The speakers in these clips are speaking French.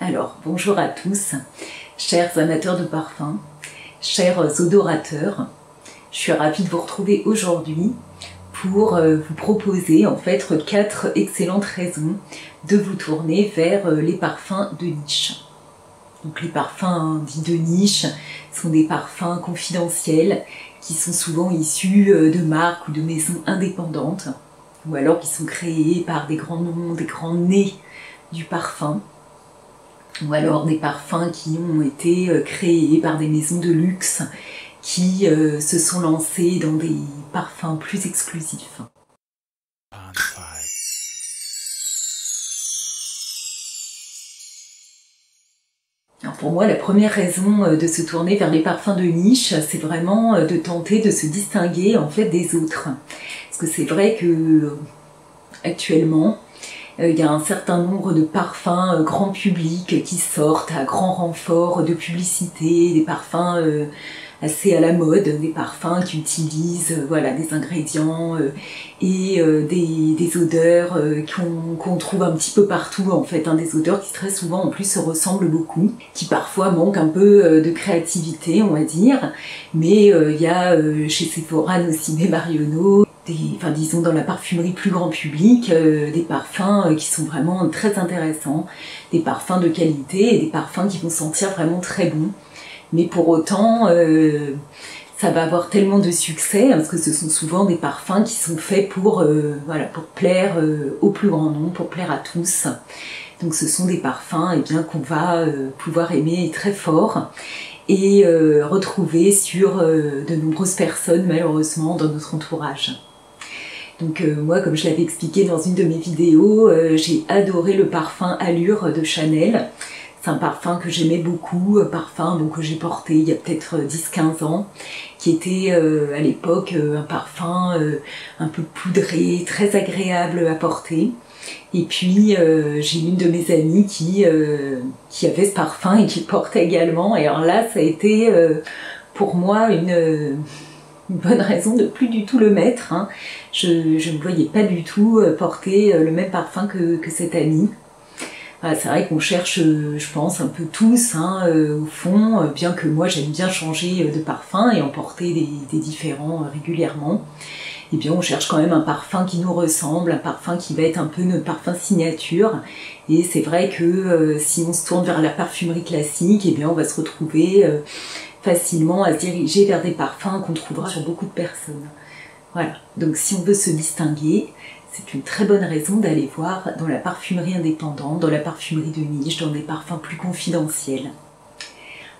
Alors, bonjour à tous, chers amateurs de parfums, chers odorateurs. Je suis ravie de vous retrouver aujourd'hui pour vous proposer en fait 4 excellentes raisons de vous tourner vers les parfums de niche. Donc les parfums dits de niche sont des parfums confidentiels qui sont souvent issus de marques ou de maisons indépendantes ou alors qui sont créés par des grands noms, des grands nez du parfum, ou alors des parfums qui ont été créés par des maisons de luxe qui se sont lancées dans des parfums plus exclusifs. Alors pour moi, la première raison de se tourner vers les parfums de niche, c'est vraiment de tenter de se distinguer en fait des autres. Parce que c'est vrai que actuellement, il y a un certain nombre de parfums grand public qui sortent à grand renfort de publicité, des parfums assez à la mode, des parfums qui utilisent voilà, des ingrédients et des odeurs qu'on trouve un petit peu partout en fait, des odeurs qui très souvent en plus se ressemblent beaucoup, qui parfois manquent un peu de créativité on va dire, mais il y a chez Sephora, Nocibé, Marionnaud, disons dans la parfumerie plus grand public, des parfums qui sont vraiment très intéressants, des parfums de qualité et des parfums qui vont sentir vraiment très bon. Mais pour autant, ça va avoir tellement de succès, parce que ce sont souvent des parfums qui sont faits pour plaire au plus grand nombre, pour plaire à tous. Donc ce sont des parfums qu'on va pouvoir aimer très fort et retrouver sur de nombreuses personnes malheureusement dans notre entourage. Donc moi, comme je l'avais expliqué dans une de mes vidéos, j'ai adoré le parfum Allure de Chanel. C'est un parfum que j'aimais beaucoup, parfum que j'ai porté il y a peut-être 10-15 ans, qui était à l'époque un parfum un peu poudré, très agréable à porter. Et puis j'ai une de mes amies qui avait ce parfum et qui le portait également. Et alors là, ça a été pour moi une bonne raison de plus du tout le mettre. Je ne voyais pas du tout porter le même parfum que cette amie. C'est vrai qu'on cherche, je pense, un peu tous, au fond, bien que moi j'aime bien changer de parfum et en porter des différents régulièrement. Eh bien, on cherche quand même un parfum qui nous ressemble, un parfum qui va être un peu notre parfum signature. Et c'est vrai que si on se tourne vers la parfumerie classique, eh bien, on va se retrouver facilement à se diriger vers des parfums qu'on trouvera sur beaucoup de personnes. Voilà, donc si on veut se distinguer, c'est une très bonne raison d'aller voir dans la parfumerie indépendante, dans la parfumerie de niche, dans des parfums plus confidentiels.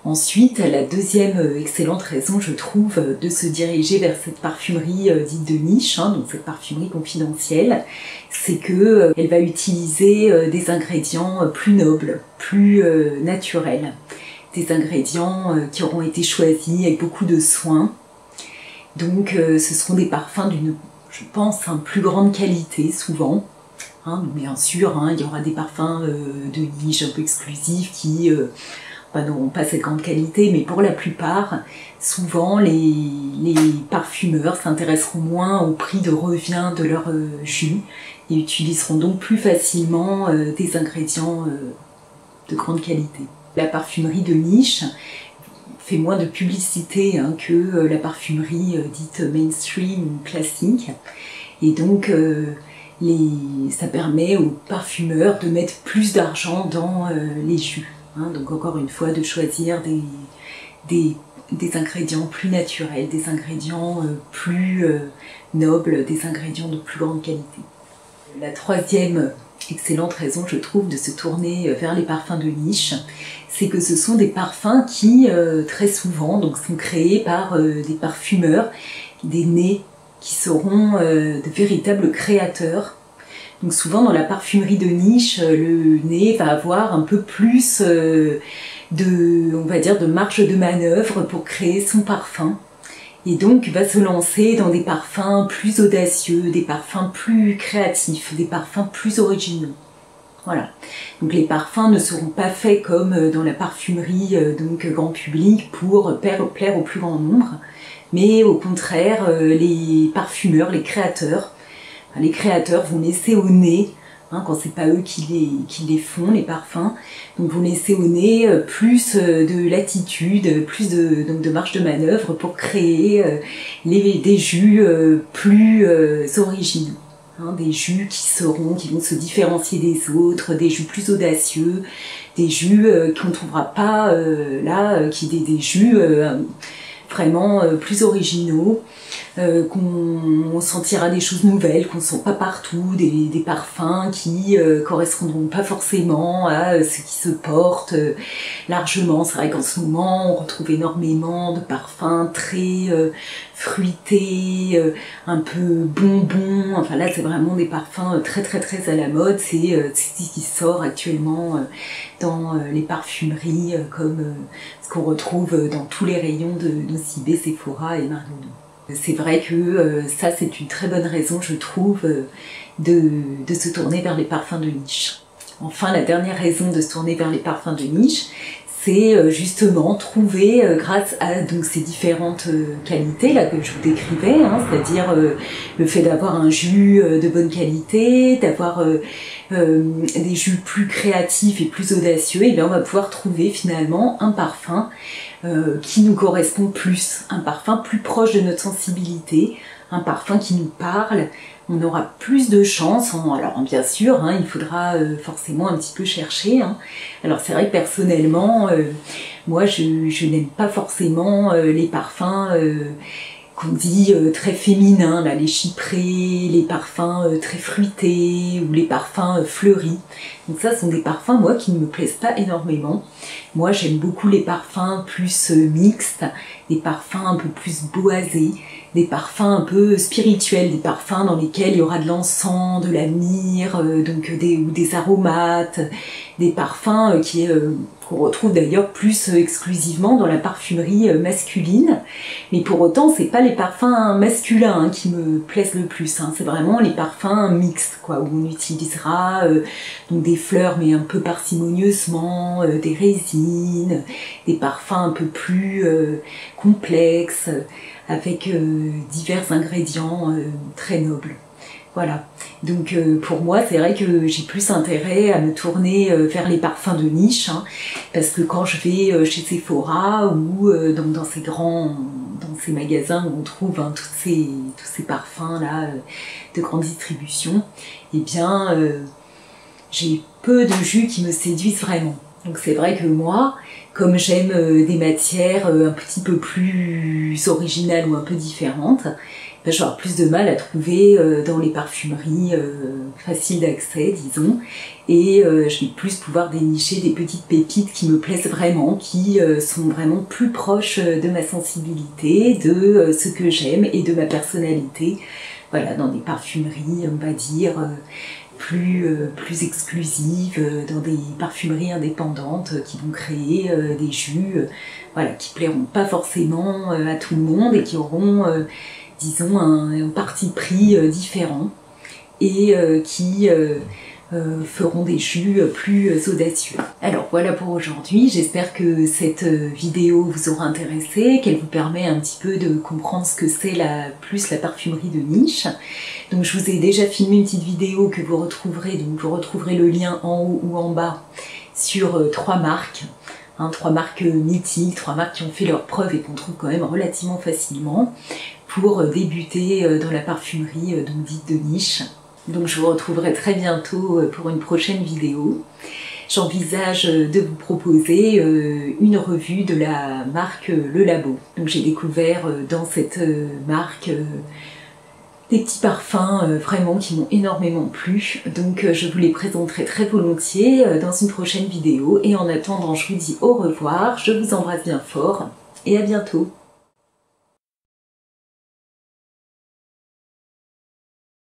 Ensuite, la deuxième excellente raison, je trouve, de se diriger vers cette parfumerie dite de niche, donc cette parfumerie confidentielle, c'est qu'elle va utiliser des ingrédients plus nobles, plus naturels, des ingrédients qui auront été choisis avec beaucoup de soin. Donc ce seront des parfums d'une, je pense, plus grande qualité souvent. Bien sûr, il y aura des parfums de niche un peu exclusifs qui n'auront pas cette grande qualité, mais pour la plupart, souvent les parfumeurs s'intéresseront moins au prix de revient de leur jus et utiliseront donc plus facilement des ingrédients de grande qualité. La parfumerie de niche fait moins de publicité que la parfumerie dite mainstream ou classique, et donc ça permet aux parfumeurs de mettre plus d'argent dans les jus. Donc encore une fois, de choisir des ingrédients plus naturels, des ingrédients plus nobles, des ingrédients de plus grande qualité. La troisième excellente raison, je trouve, de se tourner vers les parfums de niche, c'est que ce sont des parfums qui, très souvent, sont créés par des parfumeurs, des nez qui seront de véritables créateurs. Donc souvent dans la parfumerie de niche, le nez va avoir un peu plus de marge de manœuvre pour créer son parfum. Et donc va se lancer dans des parfums plus audacieux, des parfums plus créatifs, des parfums plus originaux. Voilà. Donc les parfums ne seront pas faits comme dans la parfumerie grand public pour plaire au plus grand nombre, mais au contraire les parfumeurs, les créateurs vont laisser au nez quand c'est pas eux qui les font, les parfums. Donc vous laissez au nez plus de latitude, plus de marge de manœuvre pour créer des jus plus originaux. Des jus qui vont se différencier des autres, des jus plus audacieux, des jus qu'on ne trouvera pas des jus vraiment plus originaux, qu'on sentira des choses nouvelles, qu'on ne sent pas partout, des parfums qui correspondront pas forcément à ce qui se porte largement. C'est vrai qu'en ce moment, on retrouve énormément de parfums très fruités, un peu bonbons. Enfin là, c'est vraiment des parfums très très très à la mode. C'est ce qui sort actuellement dans les parfumeries, comme ce qu'on retrouve dans tous les rayons de Nocibé, Sephora et Mario. C'est vrai que ça, c'est une très bonne raison, je trouve, de se tourner vers les parfums de niche. Enfin, la dernière raison de se tourner vers les parfums de niche, c'est justement trouver, grâce à donc ces différentes qualités là que je vous décrivais, c'est-à-dire le fait d'avoir un jus de bonne qualité, d'avoir des jus plus créatifs et plus audacieux, et bien on va pouvoir trouver finalement un parfum qui nous correspond plus, un parfum plus proche de notre sensibilité, un parfum qui nous parle. On aura plus de chance, alors bien sûr, il faudra forcément un petit peu chercher. Alors c'est vrai que personnellement, moi je n'aime pas forcément les parfums qu'on dit très féminins, là, les chyprés, les parfums très fruités ou les parfums fleuris. Donc ça, ce sont des parfums, moi, qui ne me plaisent pas énormément. Moi, j'aime beaucoup les parfums plus mixtes, des parfums un peu plus boisés, des parfums un peu spirituels, des parfums dans lesquels il y aura de l'encens, de la myrrhe, ou des aromates, des parfums qu'on retrouve d'ailleurs plus exclusivement dans la parfumerie masculine. Mais pour autant, c'est pas les parfums masculins qui me plaisent le plus. C'est vraiment les parfums mixtes, où on utilisera donc des fleurs, mais un peu parcimonieusement, des résines, des parfums un peu plus complexes, avec divers ingrédients très nobles. Voilà, donc pour moi c'est vrai que j'ai plus intérêt à me tourner vers les parfums de niche, parce que quand je vais chez Sephora ou dans ces magasins où on trouve tous ces parfums là de grande distribution, eh bien j'ai peu de jus qui me séduisent vraiment. Donc c'est vrai que moi, comme j'aime des matières un petit peu plus originales ou un peu différentes, je vais avoir plus de mal à trouver dans les parfumeries faciles d'accès, disons, et je vais plus pouvoir dénicher des petites pépites qui me plaisent vraiment, qui sont vraiment plus proches de ma sensibilité, de ce que j'aime et de ma personnalité. Voilà, dans des parfumeries, on va dire, plus exclusives, dans des parfumeries indépendantes qui vont créer des jus qui plairont pas forcément à tout le monde et qui auront disons un parti pris différent et qui feront des jus plus audacieux. Alors voilà pour aujourd'hui, j'espère que cette vidéo vous aura intéressé, qu'elle vous permet un petit peu de comprendre ce que c'est la parfumerie de niche. Donc je vous ai déjà filmé une petite vidéo que vous retrouverez, donc vous retrouverez le lien en haut ou en bas sur 3 marques. 3 marques mythiques, 3 marques qui ont fait leurs preuves et qu'on trouve quand même relativement facilement pour débuter dans la parfumerie donc dite de niche. Donc je vous retrouverai très bientôt pour une prochaine vidéo. J'envisage de vous proposer une revue de la marque Le Labo. Donc j'ai découvert dans cette marque des petits parfums vraiment qui m'ont énormément plu. Donc je vous les présenterai très volontiers dans une prochaine vidéo. Et en attendant, je vous dis au revoir, je vous embrasse bien fort et à bientôt.